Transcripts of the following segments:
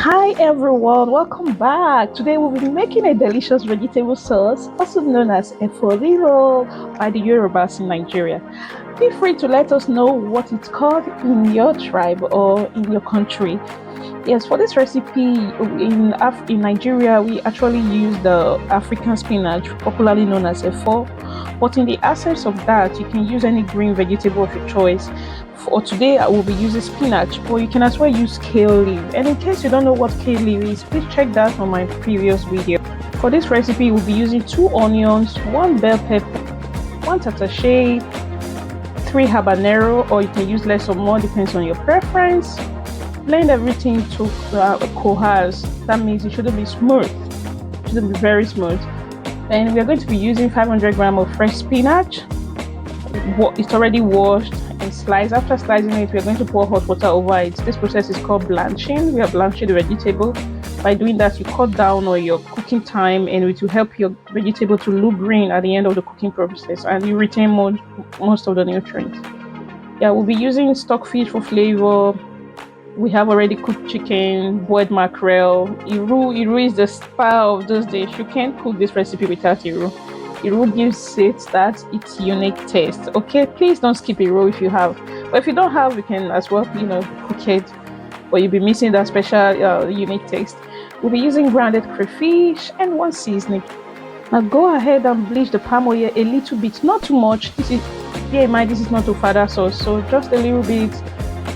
Hi everyone, welcome back. Today we'll be making a delicious vegetable sauce, also known as Efo Riro by the Yorubas in Nigeria. Feel free to let us know what it's called in your tribe or in your country. Yes, for this recipe in Nigeria, we actually use the African spinach, popularly known as efo. But in the absence of that, you can use any green vegetable of your choice. For today, I will be using spinach, but you can as well use kale leaf. And in case you don't know what kale leaf is, please check that on my previous video. For this recipe, we'll be using 2 onions, 1 bell pepper, 1 tatashe, 3 habanero, or you can use less or more, depends on your preference. Blend everything to coherence. That means it shouldn't be smooth. It shouldn't be very smooth. Then we are going to be using 500 grams of fresh spinach. It's already washed and sliced. After slicing it, we are going to pour hot water over it. This process is called blanching. We are blanching the vegetable. By doing that, you cut down on your cooking time, and it will help your vegetable to look green at the end of the cooking process, and you retain most of the nutrients. Yeah, we'll be using stockfish for flavor. We have already cooked chicken, boiled mackerel. Iru is the star of those days. You can't cook this recipe without Iru. Iru gives it that its unique taste. Okay, please don't skip Iru if you have. But if you don't have, you can as well, cook it. But you'll be missing that special unique taste. We'll be using grounded crayfish and 1 seasoning. Now go ahead and bleach the palm oil a little bit, not too much. Bear in mind, this is not a fada sauce, so just a little bit.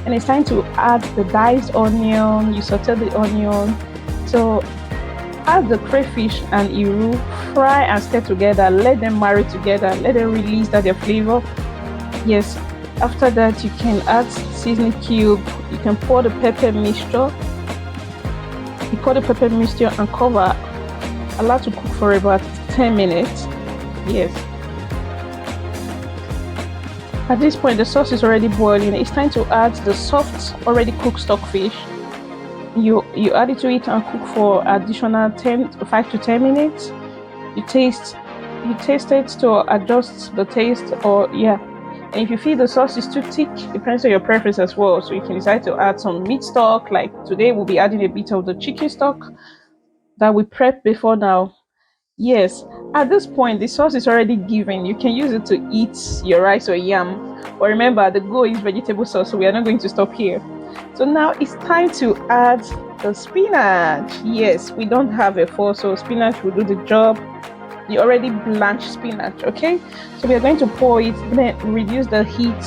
And it's time to add the diced onion. You saute the onion. So add the crayfish and iru, fry and stir together. Let them marry together. Let them release their flavor. Yes. After that, you can add seasoning cube. You can pour the pepper mixture. You pour the pepper mixture and cover. Allow to cook for about 10 minutes. Yes. At this point, the sauce is already boiling. It's time to add the soft, already cooked stockfish. You add it to it and cook for additional 5 to 10 minutes. You taste it to adjust the taste, or yeah. And if you feel the sauce is too thick, depends on your preference as well. So you can decide to add some meat stock. Like today, we'll be adding a bit of the chicken stock that we prepped before now. Yes, at this point, the sauce is already given. You can use it to eat your rice or yam. But remember, the goal is vegetable sauce, so we are not going to stop here. So now it's time to add the spinach. Yes, we don't have a efo, so spinach will do the job. You already blanched spinach, okay? So we are going to pour it, then reduce the heat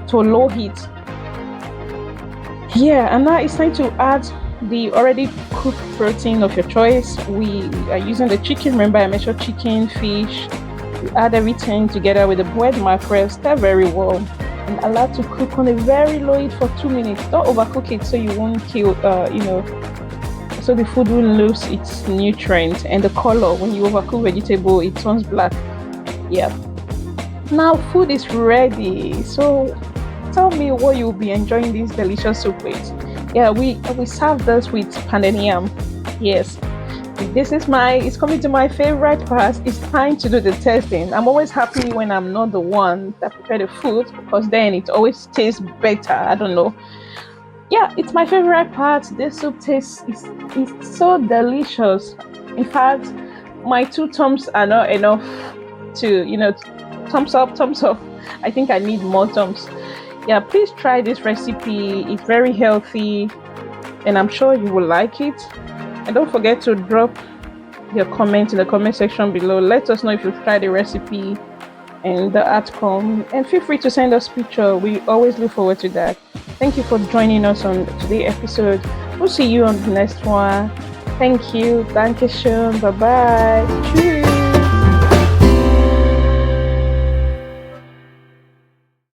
to low heat. Yeah, and now it's time to add the already cooked protein of your choice. We are using the chicken. Remember, I mentioned chicken, fish. You add everything together with the boiled mackerel. Stir very well and allow to cook on a very low heat for 2 minutes. Don't overcook it so you won't kill, so the food will lose its nutrients and the color. When you overcook vegetable, it turns black. Yeah. Now food is ready. So tell me what you'll be enjoying this delicious soup with. Yeah, we serve this with pounded yam. Yes, it's coming to my favorite part. It's time to do the tasting. I'm always happy when I'm not the one that prepare the food, because then it always tastes better. I don't know. Yeah, it's my favorite part. This soup tastes it's so delicious. In fact, my 2 thumbs are not enough to thumbs up, thumbs up. I think I need more thumbs. Yeah, please try this recipe. It's very healthy and I'm sure you will like it. And don't forget to drop your comment in the comment section below. Let us know if you've tried the recipe and the outcome, and feel free to send us picture. We always look forward to that. Thank you for joining us on today's episode. We'll see you on the next one. Thank you. Danke schön. Bye bye. Tschüss.